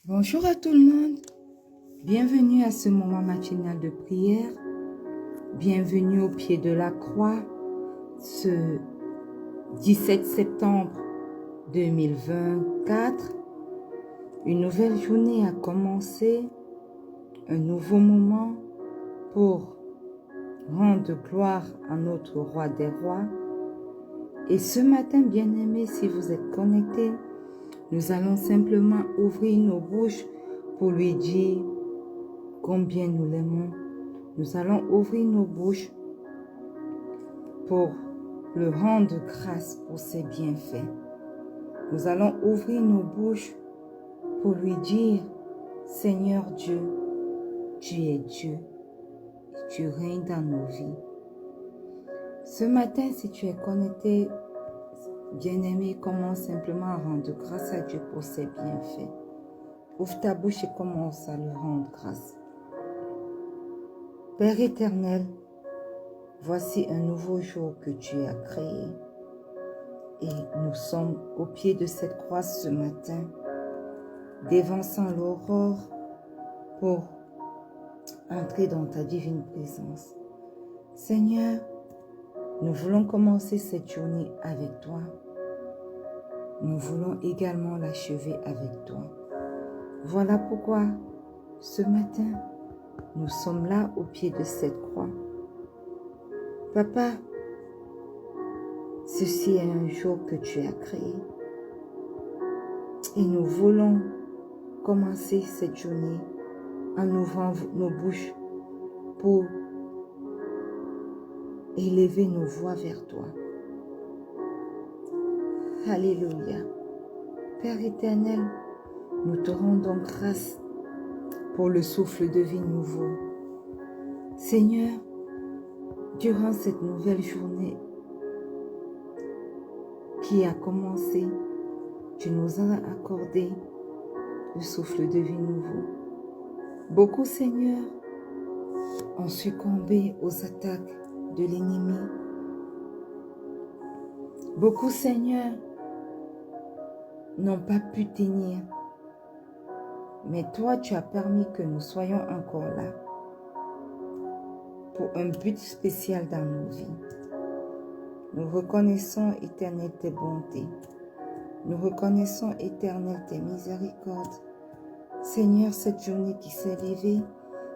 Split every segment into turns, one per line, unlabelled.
Bonjour à tout le monde, bienvenue à ce moment matinal de prière, bienvenue au pied de la croix, ce 17 septembre 2024. Une nouvelle journée a commencé, un nouveau moment pour rendre gloire à notre roi des rois. Et ce matin, bien-aimés, si vous êtes connectés, nous allons simplement ouvrir nos bouches pour lui dire combien nous l'aimons. Nous allons ouvrir nos bouches pour le rendre grâce pour ses bienfaits. Nous allons ouvrir nos bouches pour lui dire, Seigneur Dieu, tu es Dieu et tu règnes dans nos vies. Ce matin, si tu es connecté, bien-aimé, commence simplement à rendre grâce à Dieu pour ses bienfaits. Ouvre ta bouche et commence à lui rendre grâce. Père éternel, voici un nouveau jour que tu as créé. Et nous sommes au pied de cette croix ce matin, dévançant l'aurore pour entrer dans ta divine présence. Seigneur, nous voulons commencer cette journée avec toi. Nous voulons également l'achever avec toi. Voilà pourquoi, ce matin, nous sommes là au pied de cette croix. Papa, ceci est un jour que tu as créé. Et nous voulons commencer cette journée en ouvrant nos bouches pour élever nos voix vers toi. Alléluia. Père éternel, nous te rendons grâce pour le souffle de vie nouveau. Seigneur, durant cette nouvelle journée qui a commencé, tu nous as accordé le souffle de vie nouveau. Beaucoup, Seigneur, ont succombé aux attaques de l'ennemi. Beaucoup, Seigneur, n'ont pas pu tenir. Mais toi, tu as permis que nous soyons encore là pour un but spécial dans nos vies. Nous reconnaissons, Éternel, tes bontés. Nous reconnaissons, Éternel, tes miséricordes. Seigneur, cette journée qui s'est levée,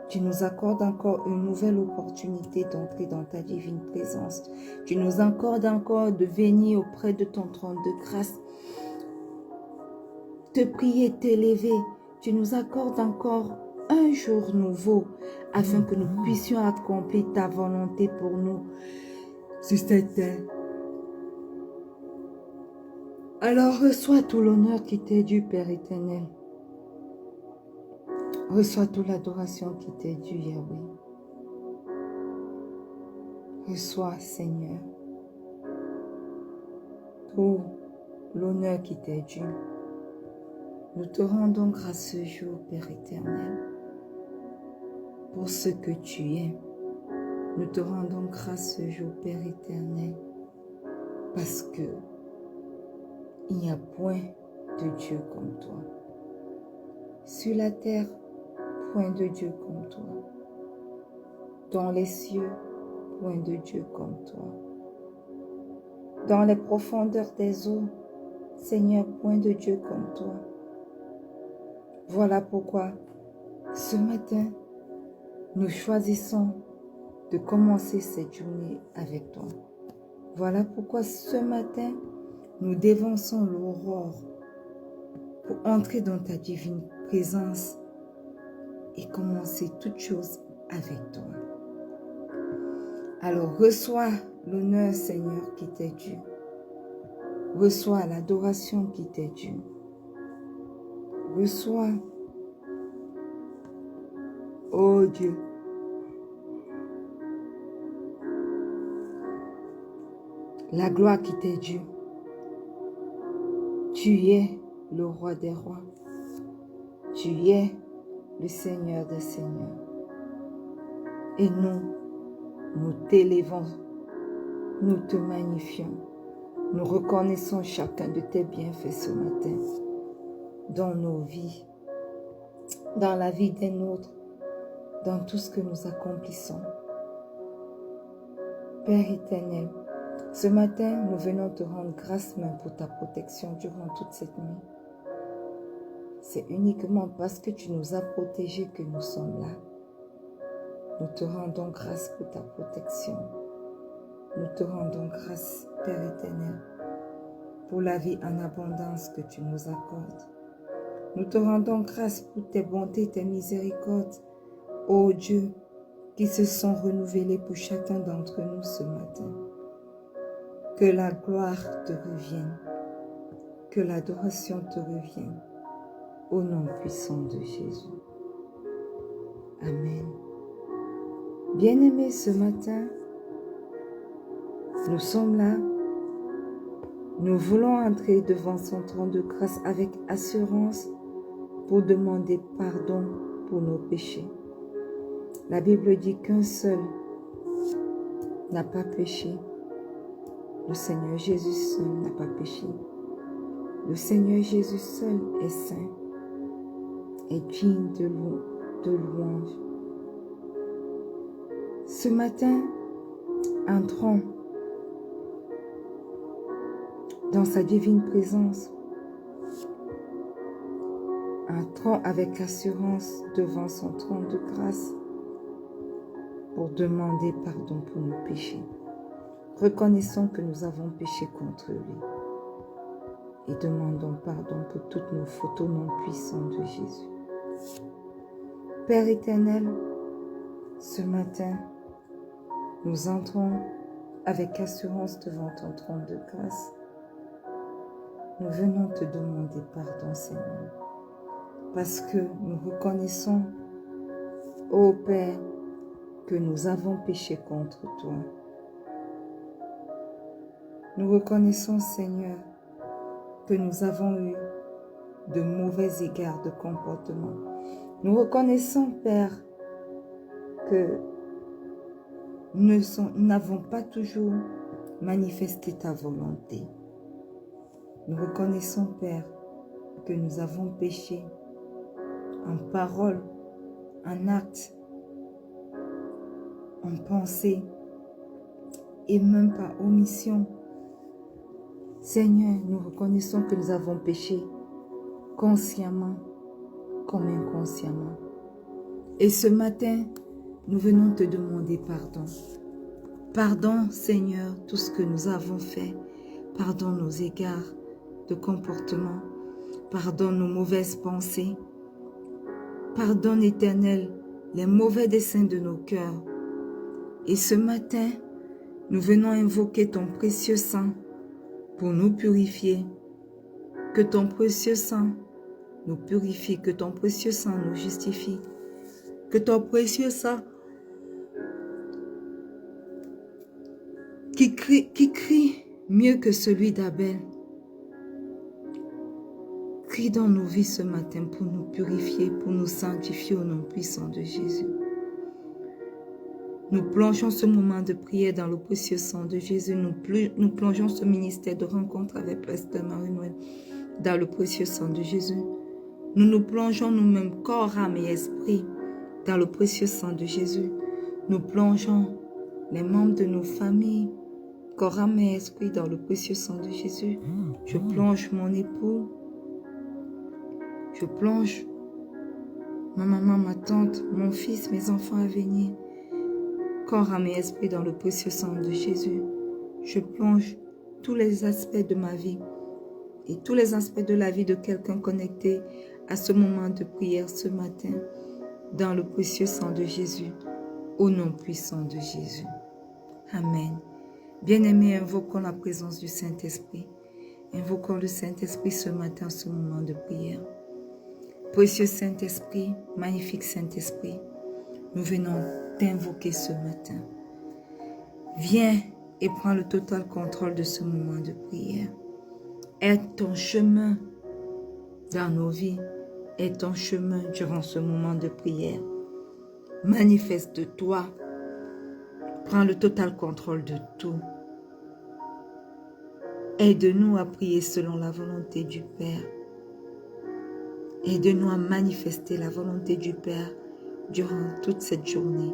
tu nous accordes encore une nouvelle opportunité d'entrer dans ta divine présence. Tu nous accordes encore de venir auprès de ton trône de grâce, te prier, t'élever. Tu nous accordes encore un jour nouveau afin que nous puissions accomplir ta volonté pour nous sur cette terre. Alors reçois tout l'honneur qui t'est dû, Père éternel. Reçois toute l'adoration qui t'est due, Yahweh. Reçois, Seigneur, tout l'honneur qui t'est dû. Nous te rendons grâce ce jour, Père éternel, pour ce que tu es. Nous te rendons grâce ce jour, Père éternel, parce que il n'y a point de Dieu comme toi. Sur la terre, point de Dieu comme toi. Dans les cieux, point de Dieu comme toi. Dans les profondeurs des eaux, Seigneur, point de Dieu comme toi. Voilà pourquoi, ce matin, nous choisissons de commencer cette journée avec toi. Voilà pourquoi, ce matin, nous dévançons l'aurore pour entrer dans ta divine présence et commencer toutes choses avec toi. Alors, reçois l'honneur, Seigneur, qui t'est dû. Reçois l'adoration qui t'est due. Reçois, ô Dieu, la gloire qui t'est due. Tu es le roi des rois. Tu es le Seigneur des seigneurs. Et nous t'élevons, nous te magnifions. Nous reconnaissons chacun de tes bienfaits ce matin dans nos vies, dans la vie des nôtres, dans tout ce que nous accomplissons. Père éternel, ce matin, nous venons te rendre grâce même pour ta protection durant toute cette nuit. C'est uniquement parce que tu nous as protégés que nous sommes là. Nous te rendons grâce pour ta protection. Nous te rendons grâce, Père éternel, pour la vie en abondance que tu nous accordes. Nous te rendons grâce pour tes bontés, tes miséricordes, ô Dieu, qui se sont renouvelées pour chacun d'entre nous ce matin. Que la gloire te revienne, que l'adoration te revienne, au nom puissant de Jésus. Amen. Bien-aimés, ce matin, nous sommes là. Nous voulons entrer devant son trône de grâce avec assurance pour demander pardon pour nos péchés. La Bible dit qu'un seul n'a pas péché. Le Seigneur Jésus seul n'a pas péché. Le Seigneur Jésus seul est saint et digne de louange. Ce matin, entrons dans sa divine présence. Entrons avec assurance devant son trône de grâce pour demander pardon pour nos péchés. Reconnaissons que nous avons péché contre lui et demandons pardon pour toutes nos fautes au nom puissant de Jésus. Père éternel, ce matin, nous entrons avec assurance devant ton trône de grâce. Nous venons te demander pardon, Seigneur, parce que nous reconnaissons, ô Père, que nous avons péché contre toi. Nous reconnaissons, Seigneur, que nous avons eu de mauvais égards de comportement. Nous reconnaissons, Père, que nous n'avons pas toujours manifesté ta volonté. Nous reconnaissons, Père, que nous avons péché en parole, en acte, en pensée et même par omission. Seigneur, nous reconnaissons que nous avons péché consciemment comme inconsciemment. Et ce matin, nous venons te demander pardon. Pardon, Seigneur, tout ce que nous avons fait. Pardon nos égards de comportement. Pardon nos mauvaises pensées. Pardonne, Éternel, les mauvais desseins de nos cœurs. Et ce matin, nous venons invoquer ton précieux sang pour nous purifier. Que ton précieux sang nous purifie, que ton précieux sang nous justifie. Que ton précieux sang qui crie mieux que celui d'Abel, crie dans nos vies ce matin pour nous purifier, pour nous sanctifier au nom puissant de Jésus. Nous plongeons ce moment de prière dans le précieux sang de Jésus. Nous plongeons ce ministère de rencontre avec Pasteur Marie-Noël dans le précieux sang de Jésus. Nous nous plongeons nous-mêmes, corps, âme et esprit, dans le précieux sang de Jésus. Nous plongeons les membres de nos familles, corps, âme et esprit, dans le précieux sang de Jésus. Je plonge mon époux. Je plonge ma maman, ma tante, mon fils, mes enfants à venir. Corps, âme et esprit dans le précieux sang de Jésus. Je plonge tous les aspects de ma vie et tous les aspects de la vie de quelqu'un connecté à ce moment de prière ce matin dans le précieux sang de Jésus, au nom puissant de Jésus. Amen. Bien-aimés, invoquons la présence du Saint-Esprit. Invoquons le Saint-Esprit ce matin, ce moment de prière. Précieux Saint-Esprit, magnifique Saint-Esprit, nous venons t'invoquer ce matin. Viens et prends le total contrôle de ce moment de prière. Aide ton chemin dans nos vies. Aide ton chemin durant ce moment de prière. Manifeste-toi. Prends le total contrôle de tout. Aide-nous à prier selon la volonté du Père. Aide-nous à manifester la volonté du Père durant toute cette journée.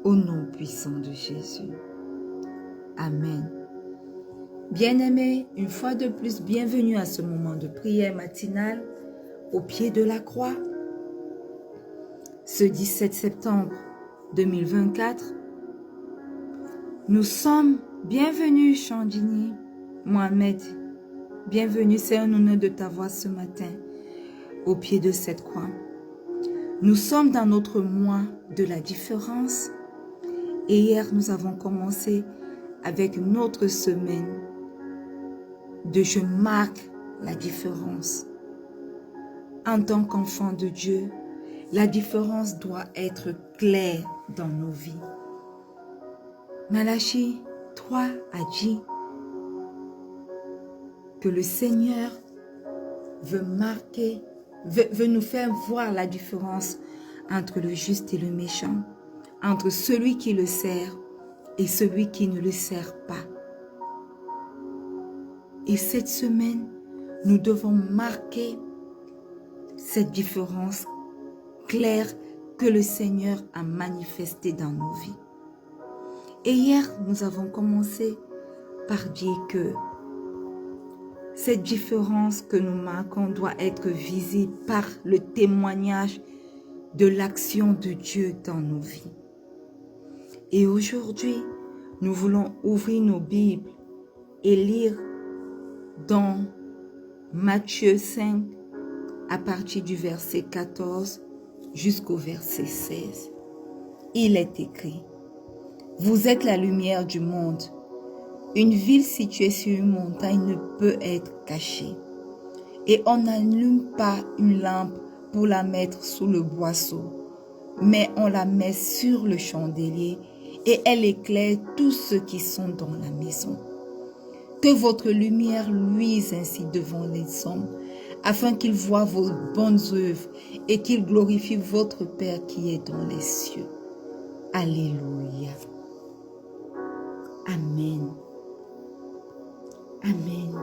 Au nom puissant de Jésus. Amen. Bien-aimés, une fois de plus, bienvenue à ce moment de prière matinale au pied de la croix. Ce 17 septembre 2024, nous sommes bienvenus, Chandini, Mohamed. Bienvenue, c'est un honneur de t'avoir ce matin au pied de cette croix. Nous sommes dans notre mois de la différence et hier nous avons commencé avec notre semaine de je marque la différence. En tant qu'enfant de Dieu, la différence doit être claire dans nos vies. Malachie 3 a dit que le Seigneur veut nous faire voir la différence entre le juste et le méchant, entre celui qui le sert et celui qui ne le sert pas. Et cette semaine, nous devons marquer cette différence claire que le Seigneur a manifestée dans nos vies. Et hier, nous avons commencé par dire que cette différence que nous marquons doit être visible par le témoignage de l'action de Dieu dans nos vies. Et aujourd'hui, nous voulons ouvrir nos Bibles et lire dans Matthieu 5 à partir du verset 14 jusqu'au verset 16. Il est écrit: Vous êtes la lumière du monde. Une ville située sur une montagne ne peut être cachée. Et on n'allume pas une lampe pour la mettre sous le boisseau, mais on la met sur le chandelier et elle éclaire tous ceux qui sont dans la maison. Que votre lumière luise ainsi devant les hommes, afin qu'ils voient vos bonnes œuvres et qu'ils glorifient votre Père qui est dans les cieux. Alléluia. Amen. Amen.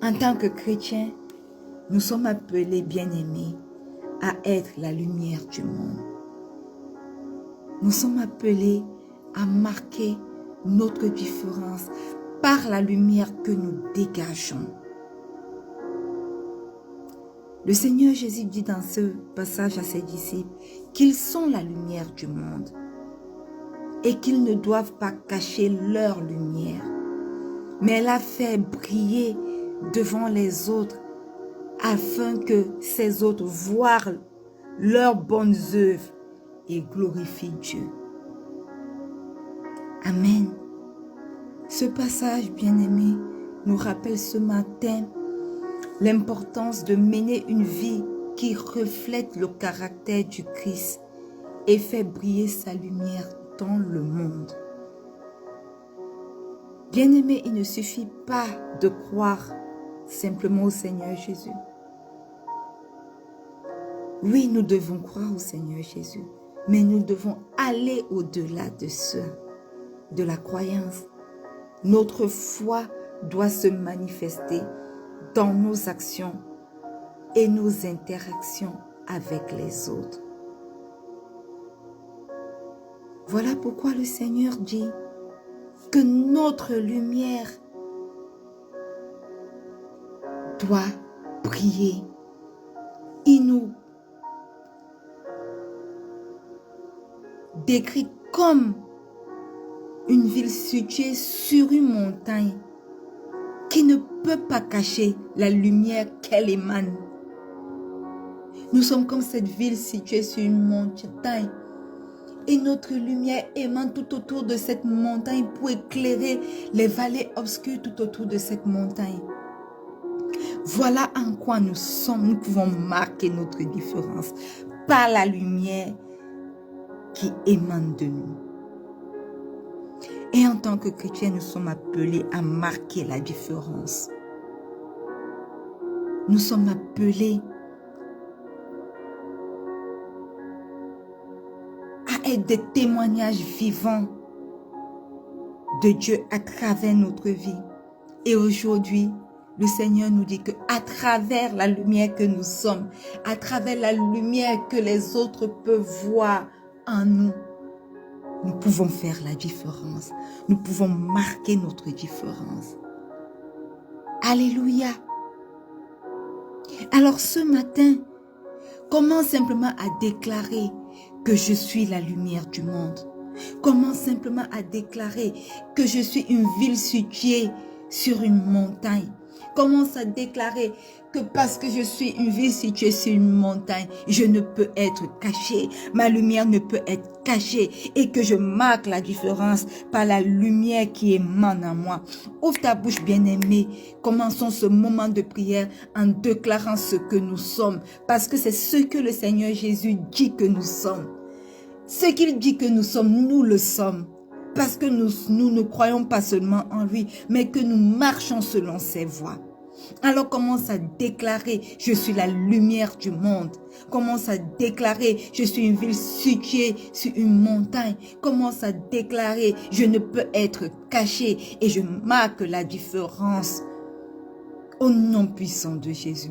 En tant que chrétiens, nous sommes appelés, bien-aimés, à être la lumière du monde. Nous sommes appelés à marquer notre différence par la lumière que nous dégageons. Le Seigneur Jésus dit dans ce passage à ses disciples qu'ils sont la lumière du monde et qu'ils ne doivent pas cacher leur lumière, mais la faire briller devant les autres afin que ces autres voient leurs bonnes œuvres et glorifient Dieu. Amen. Ce passage, bien-aimé, nous rappelle ce matin l'importance de mener une vie qui reflète le caractère du Christ et fait briller sa lumière dans le monde. Bien-aimé, il ne suffit pas de croire simplement au Seigneur Jésus. Oui, nous devons croire au Seigneur Jésus, mais nous devons aller au-delà de la croyance. Notre foi doit se manifester dans nos actions et nos interactions avec les autres. Voilà pourquoi le Seigneur dit que notre lumière doit briller. Il nous décrit comme une ville située sur une montagne qui ne peut pas cacher la lumière qu'elle émane. Nous sommes comme cette ville située sur une montagne et notre lumière émane tout autour de cette montagne pour éclairer les vallées obscures tout autour de cette montagne. Voilà en quoi nous pouvons marquer notre différence par la lumière qui émane de nous. Et en tant que chrétiens, nous sommes appelés à marquer la différence. Nous sommes appelés à être des témoignages vivants de Dieu à travers notre vie. Et aujourd'hui, le Seigneur nous dit qu'à travers la lumière que nous sommes, à travers la lumière que les autres peuvent voir en nous, nous pouvons faire la différence. Nous pouvons marquer notre différence. Alléluia. Alors ce matin, commence simplement à déclarer que je suis la lumière du monde. Commence simplement à déclarer que je suis une ville située sur une montagne. Commence à déclarer que parce que je suis une ville située sur une montagne, je ne peux être caché. Ma lumière ne peut être cachée et que je marque la différence par la lumière qui émane en moi. Ouvre ta bouche, bien-aimé. Commençons ce moment de prière en déclarant ce que nous sommes. Parce que c'est ce que le Seigneur Jésus dit que nous sommes. Ce qu'il dit que nous sommes, nous le sommes. Parce que nous ne croyons pas seulement en lui, mais que nous marchons selon ses voies. Alors commence à déclarer, je suis la lumière du monde. Commence à déclarer, je suis une ville située sur une montagne. Commence à déclarer, je ne peux être caché et je marque la différence. Au nom puissant de Jésus.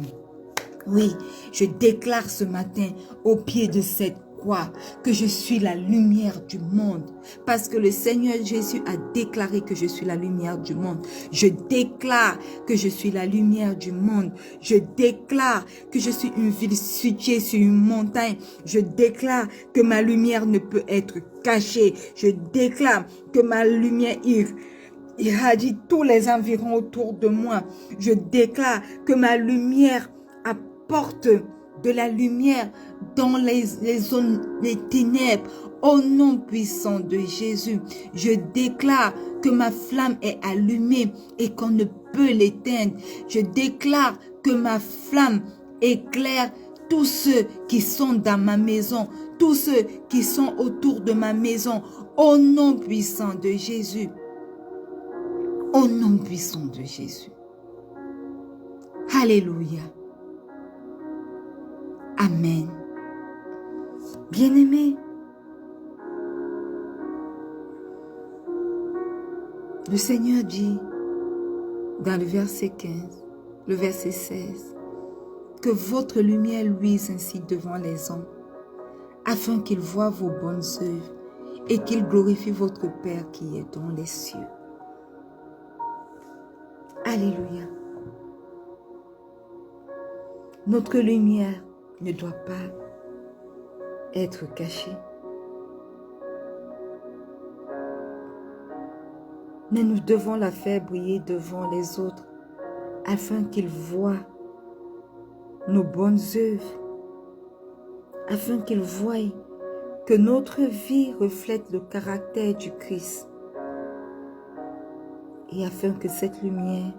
Oui, je déclare ce matin au pied de cette croix que je suis la lumière du monde. Parce que le Seigneur Jésus a déclaré que je suis la lumière du monde. Je déclare que je suis la lumière du monde. Je déclare que je suis une ville située sur une montagne. Je déclare que ma lumière ne peut être cachée. Je déclare que ma lumière irradie tous les environs autour de moi. Je déclare que ma lumière apporte de la lumière dans les zones des ténèbres. Au nom puissant de Jésus, je déclare que ma flamme est allumée et qu'on ne peut l'éteindre. Je déclare que ma flamme éclaire tous ceux qui sont dans ma maison, tous ceux qui sont autour de ma maison. Au nom puissant de Jésus. Au nom puissant de Jésus. Alléluia. Amen. Bien-aimés, le Seigneur dit dans le verset 15, le verset 16, que votre lumière luise ainsi devant les hommes, afin qu'ils voient vos bonnes œuvres et qu'ils glorifient votre Père qui est dans les cieux. Alléluia. Notre lumière ne doit pas être cachée. Mais nous devons la faire briller devant les autres afin qu'ils voient nos bonnes œuvres, afin qu'ils voient que notre vie reflète le caractère du Christ et afin que cette lumière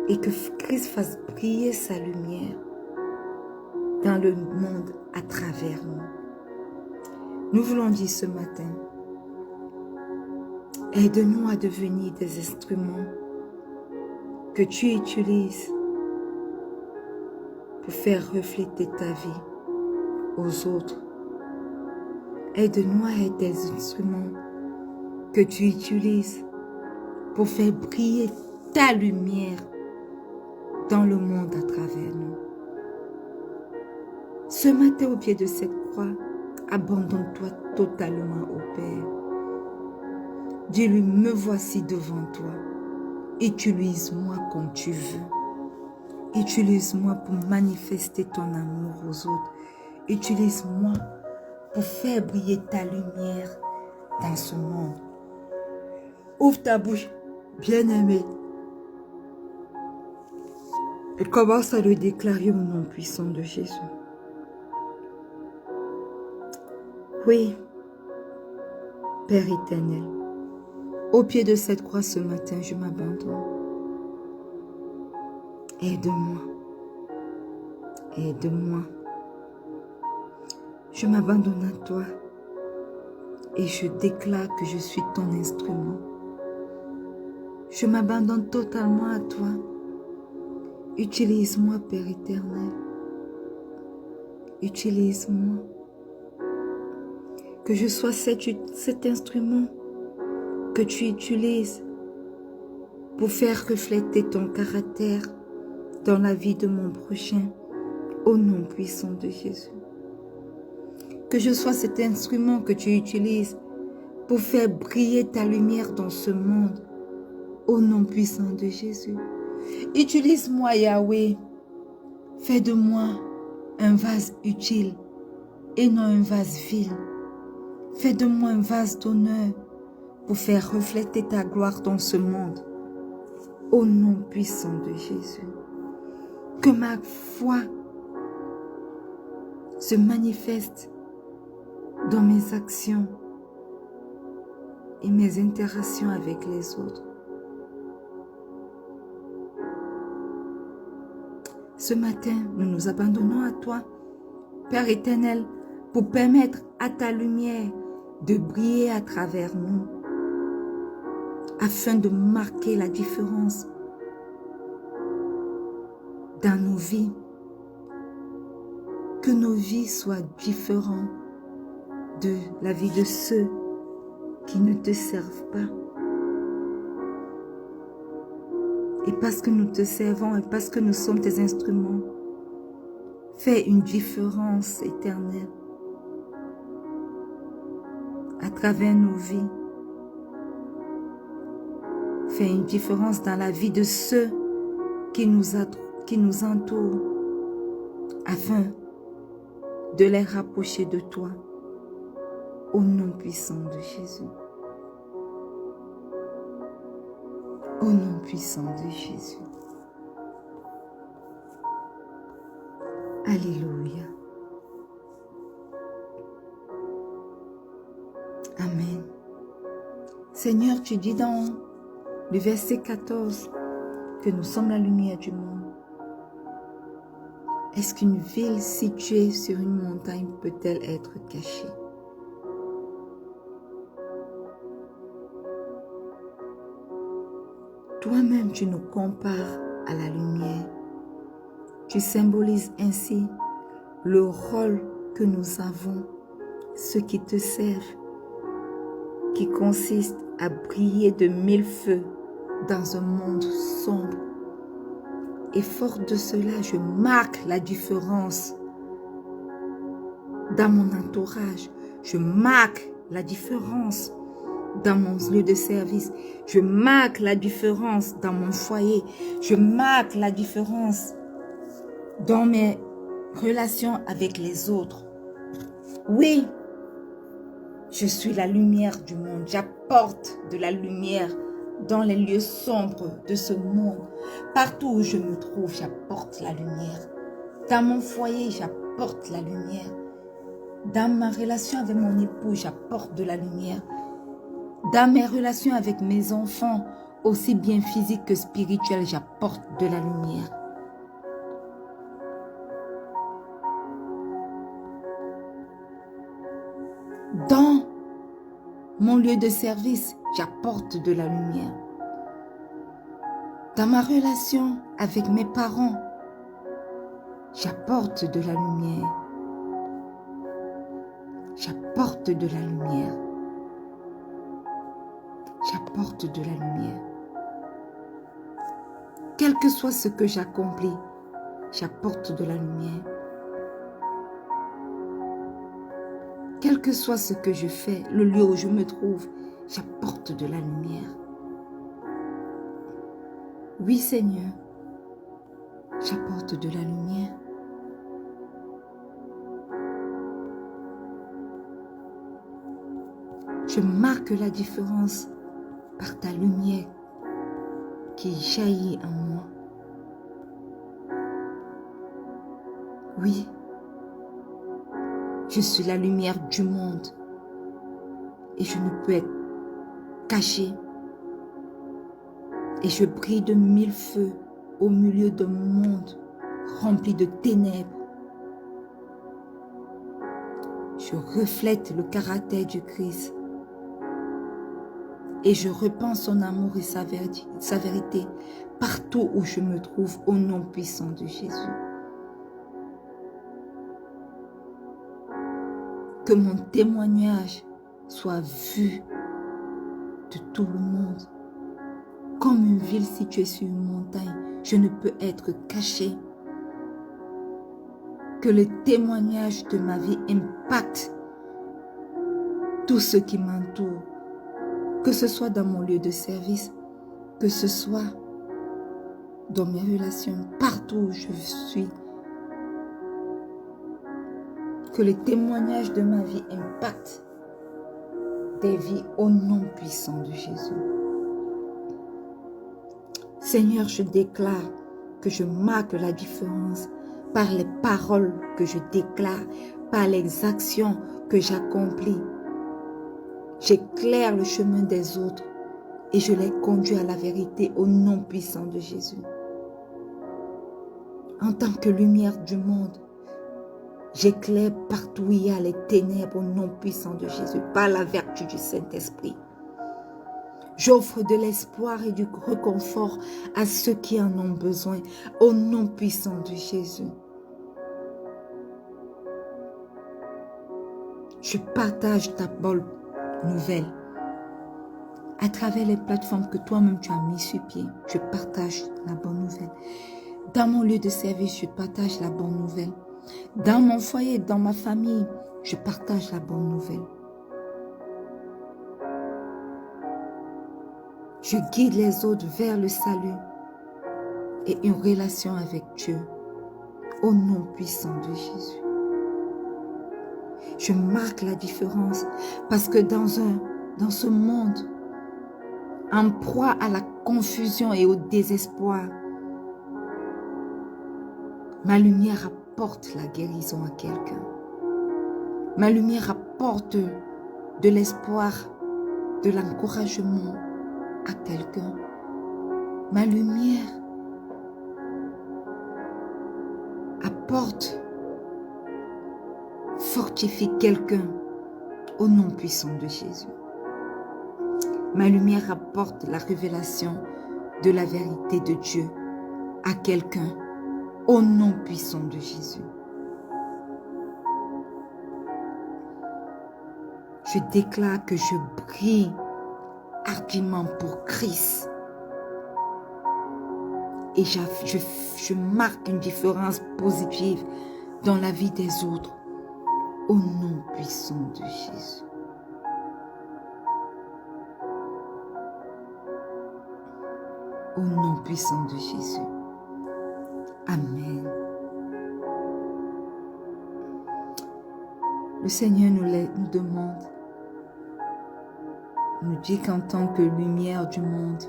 et que Christ fasse briller sa lumière dans le monde à travers nous. Nous voulons dire ce matin, aide-nous à devenir des instruments que tu utilises pour faire refléter ta vie aux autres. Aide-nous à être des instruments que tu utilises pour faire briller ta lumière dans le monde à travers nous. Ce matin, au pied de cette croix, abandonne-toi totalement au Père. Dis-lui, me voici devant toi. Utilise-moi comme tu veux. Utilise-moi pour manifester ton amour aux autres. Utilise-moi pour faire briller ta lumière dans ce monde. Ouvre ta bouche, bien-aimé, et commence à le déclarer au nom puissant de Jésus. Oui, Père éternel, au pied de cette croix ce matin, je m'abandonne. Aide-moi. Aide-moi. Je m'abandonne à toi et je déclare que je suis ton instrument. Je m'abandonne totalement à toi. Utilise-moi, Père éternel. Utilise-moi. Que je sois cet instrument que tu utilises pour faire refléter ton caractère dans la vie de mon prochain, au nom puissant de Jésus. Que je sois cet instrument que tu utilises pour faire briller ta lumière dans ce monde, au nom puissant de Jésus. Utilise-moi, Yahweh. Fais de moi un vase utile et non un vase vil. Fais de moi un vase d'honneur pour faire refléter ta gloire dans ce monde, au nom puissant de Jésus. Que ma foi se manifeste dans mes actions et mes interactions avec les autres. Ce matin, nous nous abandonnons à toi, Père éternel, pour permettre à ta lumière de briller à travers nous, afin de marquer la différence dans nos vies. Que nos vies soient différentes de la vie de ceux qui ne te servent pas. Et parce que nous te servons et parce que nous sommes tes instruments, fais une différence éternelle à travers nos vies. Fais une différence dans la vie de ceux qui nous entourent, afin de les rapprocher de toi, au nom puissant de Jésus. Au nom puissant de Jésus. Alléluia. Amen. Seigneur, tu dis dans le verset 14 que nous sommes la lumière du monde. Est-ce qu'une ville située sur une montagne peut-elle être cachée? Toi-même, tu nous compares à la lumière. Tu symbolises ainsi le rôle que nous avons, ceux qui te servent, qui consiste à briller de 1000 feux dans un monde sombre. Et fort de cela, je marque la différence dans mon entourage. Je marque la différence dans mon lieu de service. Je marque la différence dans mon foyer. Je marque la différence dans mes relations avec les autres. Oui, je suis la lumière du monde. J'apporte de la lumière dans les lieux sombres de ce monde. Partout où je me trouve, j'apporte la lumière. Dans mon foyer, j'apporte la lumière. Dans ma relation avec mon époux, j'apporte de la lumière. Dans mes relations avec mes enfants, aussi bien physiques que spirituelles, j'apporte de la lumière. Dans mon lieu de service, j'apporte de la lumière. Dans ma relation avec mes parents, j'apporte de la lumière. J'apporte de la lumière. J'apporte de la lumière. Quel que soit ce que j'accomplis, j'apporte de la lumière. Quel que soit ce que je fais, le lieu où je me trouve, j'apporte de la lumière. Oui, Seigneur, j'apporte de la lumière. Je marque la différence par ta lumière qui jaillit en moi. Oui, je suis la lumière du monde et je ne peux être cachée. Et je brille de 1000 feux au milieu d'un monde rempli de ténèbres. je reflète le caractère du Christ. Et je repense son amour et sa vérité partout où je me trouve au nom puissant de Jésus. Que mon témoignage soit vu de tout le monde. Comme une ville située sur une montagne, je ne peux être caché. Que le témoignage de ma vie impacte tout ce qui m'entoure. Que ce soit dans mon lieu de service, que ce soit dans mes relations, partout où je suis. Que le témoignage de ma vie impacte des vies au nom puissant de Jésus. Seigneur, je déclare que je marque la différence par les paroles que je déclare, par les actions que j'accomplis. J'éclaire le chemin des autres et je les conduis à la vérité au nom puissant de Jésus. En tant que lumière du monde, j'éclaire partout où il y a les ténèbres au nom puissant de Jésus, par la vertu du Saint-Esprit. J'offre de l'espoir et du réconfort à ceux qui en ont besoin, au nom puissant de Jésus. Je partage ta bonne nouvelle. À travers les plateformes que toi-même tu as mis sur pied, je partage la bonne nouvelle. Dans mon lieu de service, je partage la bonne nouvelle. Dans mon foyer, dans ma famille, je partage la bonne nouvelle. Je guide les autres vers le salut et une relation avec Dieu, au nom puissant de Jésus. Je marque la différence parce que dans ce monde, en proie à la confusion et au désespoir, ma lumière apporte la guérison à quelqu'un. Ma lumière apporte de l'espoir, de l'encouragement à quelqu'un. Ma lumière apporte, fortifie quelqu'un au nom puissant de Jésus. Ma lumière apporte la révélation de la vérité de Dieu à quelqu'un au nom puissant de Jésus. Je déclare que je brille hardiment pour Christ. Et je marque une différence positive dans la vie des autres au nom puissant de Jésus. Au nom puissant de Jésus. Amen. Le Seigneur nous demande, nous dit qu'en tant que lumière du monde,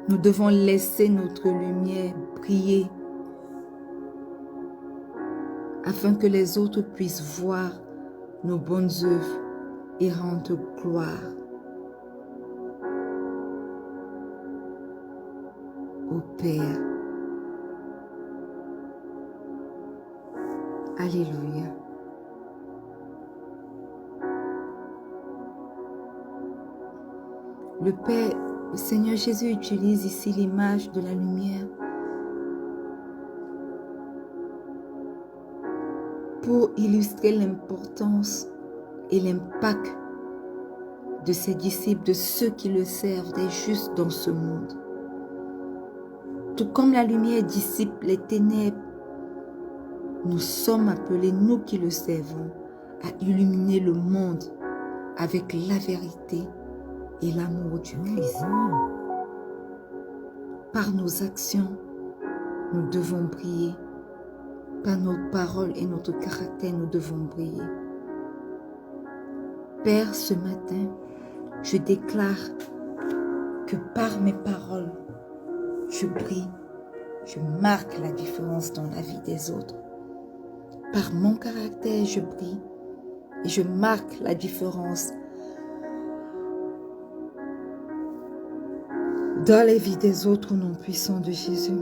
nous devons laisser notre lumière briller afin que les autres puissent voir nos bonnes œuvres et rendre gloire au Père. Alléluia. Le Père, le Seigneur Jésus utilise ici l'image de la lumière pour illustrer l'importance et l'impact de ses disciples, de ceux qui le servent, des justes dans ce monde. Tout comme la lumière dissipe les ténèbres, nous sommes appelés, nous qui le servons, à illuminer le monde avec la vérité et l'amour du Christ. Par nos actions, nous devons briller. Par nos paroles et notre caractère, nous devons briller. Père, ce matin, je déclare que par mes paroles, je brille, je marque la différence dans la vie des autres. Par mon caractère, je brille et je marque la différence dans les vies des autres au nom puissant de Jésus.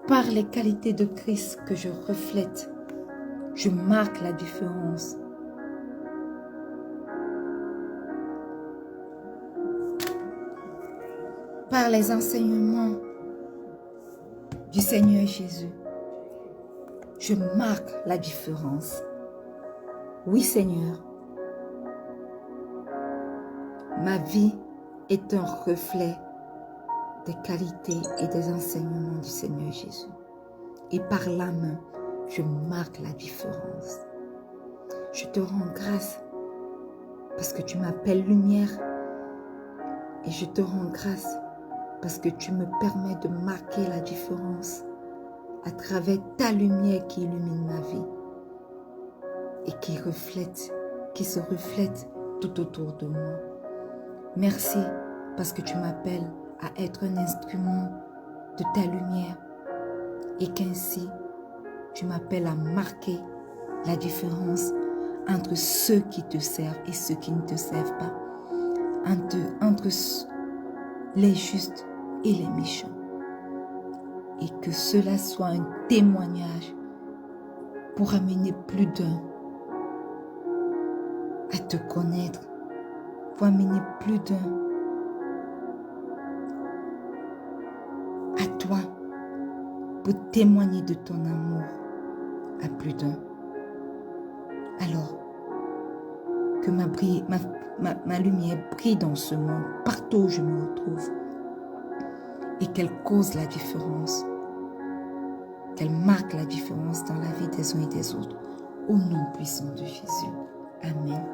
Par les qualités de Christ que je reflète, je marque la différence. Par les enseignements du Seigneur Jésus, je marque la différence. Oui, Seigneur, ma vie est un reflet des qualités et des enseignements du Seigneur Jésus. Et par là même, je marque la différence. Je te rends grâce parce que tu m'appelles lumière et je te rends grâce parce que tu me permets de marquer la différence à travers ta lumière qui illumine ma vie et qui se reflète tout autour de moi. Merci parce que tu m'appelles à être un instrument de ta lumière et qu'ainsi tu m'appelles à marquer la différence entre ceux qui te servent et ceux qui ne te servent pas, entre les justes et les méchants. Et que cela soit un témoignage pour amener plus d'un à te connaître, pour amener plus d'un à toi, pour témoigner de ton amour à plus d'un. Alors, que ma lumière brille dans ce monde, partout où je me retrouve, et qu'elle cause la différence, qu'elle marque la différence dans la vie des uns et des autres, au nom puissant de Jésus. Amen.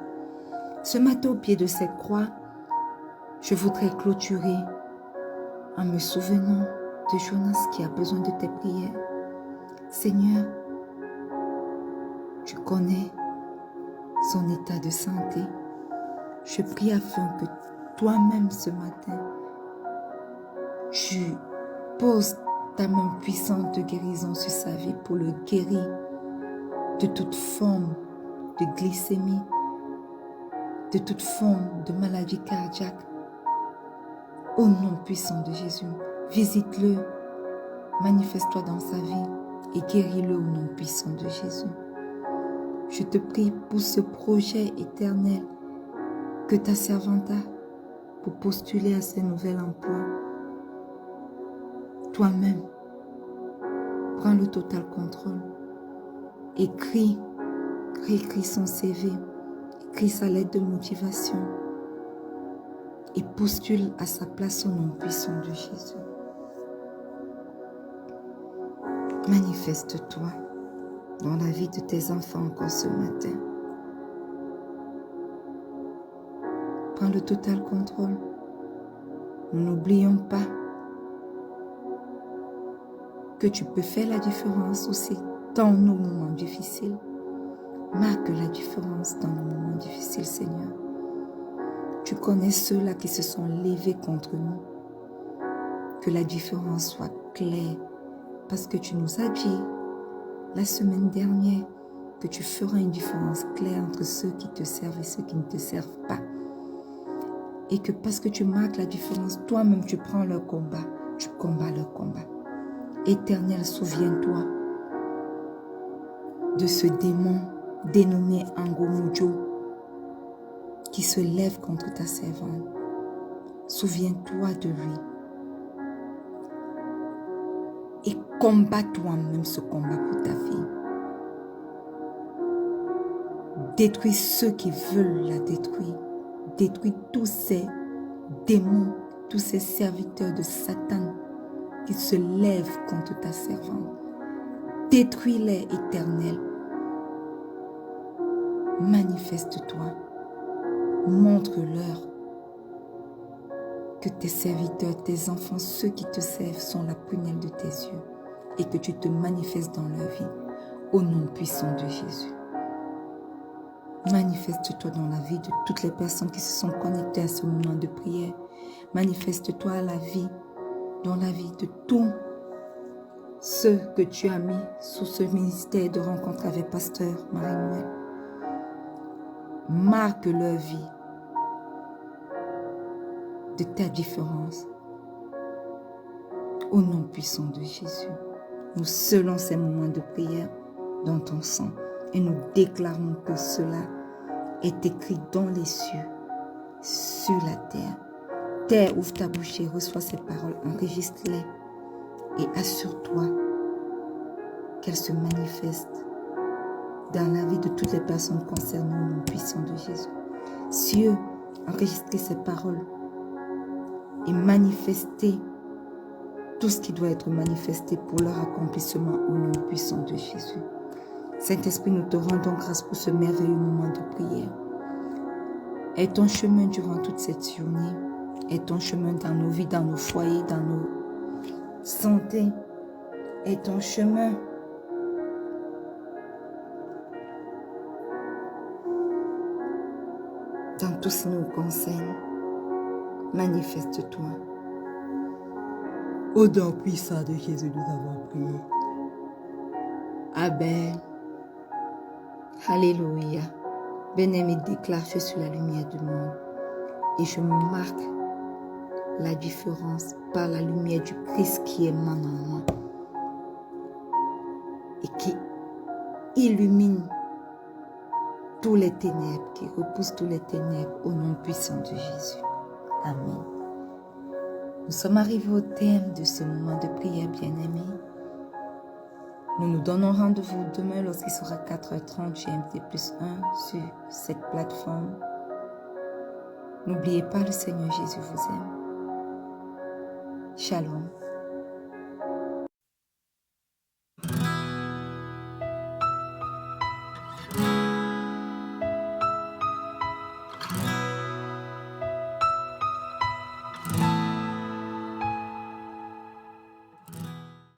Ce matin, au pied de cette croix, je voudrais clôturer en me souvenant de Jonas qui a besoin de tes prières. Seigneur, tu connais son état de santé. Je prie afin que toi-même ce matin, tu poses ta main puissante de guérison sur sa vie pour le guérir de toute forme de glycémie, de toute forme de maladie cardiaque. Au nom puissant de Jésus, visite-le, manifeste-toi dans sa vie et guéris-le au nom puissant de Jésus. Je te prie pour ce projet éternel que ta servante a pour postuler à ce nouvel emploi. Toi-même, prends le total contrôle. Réécris son CV, écris sa lettre de motivation et postule à sa place au nom puissant de Jésus. Manifeste-toi dans la vie de tes enfants encore ce matin. Prends le total contrôle. Nous n'oublions pas que tu peux faire la différence aussi dans nos moments difficiles. Marque la différence dans nos moments difficiles, Seigneur. Tu connais ceux-là qui se sont levés contre nous. Que la différence soit claire, parce que tu nous as dit la semaine dernière que tu feras une différence claire entre ceux qui te servent et ceux qui ne te servent pas. Et que parce que tu marques la différence, toi-même tu prends leur combat, tu combats leur combat. Éternel, souviens-toi de ce démon dénommé Angomujo qui se lève contre ta servante. Souviens-toi de lui. Et combat toi-même ce combat pour ta fille. Détruis ceux qui veulent la détruire. Détruis tous ces démons, tous ces serviteurs de Satan qui se lèvent contre ta servante. Détruis-les, Éternel. Manifeste-toi. Montre-leur que tes serviteurs, tes enfants, ceux qui te servent sont la prunelle de tes yeux et que tu te manifestes dans leur vie au nom puissant de Jésus. Manifeste-toi dans la vie de toutes les personnes qui se sont connectées à ce moment de prière. Manifeste-toi dans la vie de tous ceux que tu as mis sous ce ministère de rencontre avec Pasteur Marie-Noël. Marque leur vie de ta différence. Au nom puissant de Jésus. nous scellons ces moments de prière dans ton sang et nous déclarons que cela est écrit dans les cieux, sur la terre. Terre, ouvre ta bouche et reçois ces paroles, enregistre-les et assure-toi qu'elles se manifestent dans la vie de toutes les personnes concernées au nom puissant de Jésus. Cieux, enregistrez ces paroles et manifestez tout ce qui doit être manifesté pour leur accomplissement au nom puissant de Jésus. Saint-Esprit, nous te rendons grâce pour ce merveilleux moment de prière. Aie ton chemin durant toute cette journée. Aie ton chemin dans nos vies, dans nos foyers, dans nos santé et ton chemin dans tout ce qui nous concerne. Manifeste-toi. Au nom puissant de Jésus, nous avons prié. Amen. Alléluia. Bien-aimé, déclare, je suis la lumière du monde et je marque la différence par la lumière du Christ qui émane en moi et qui illumine tous les ténèbres, qui repousse tous les ténèbres au nom puissant de Jésus. Amen. Nous sommes arrivés au terme de ce moment de prière, bien-aimés. Nous nous donnons rendez-vous demain lorsqu'il sera 4h30 GMT+1 sur cette plateforme. N'oubliez pas, le Seigneur Jésus vous aime. Shalom.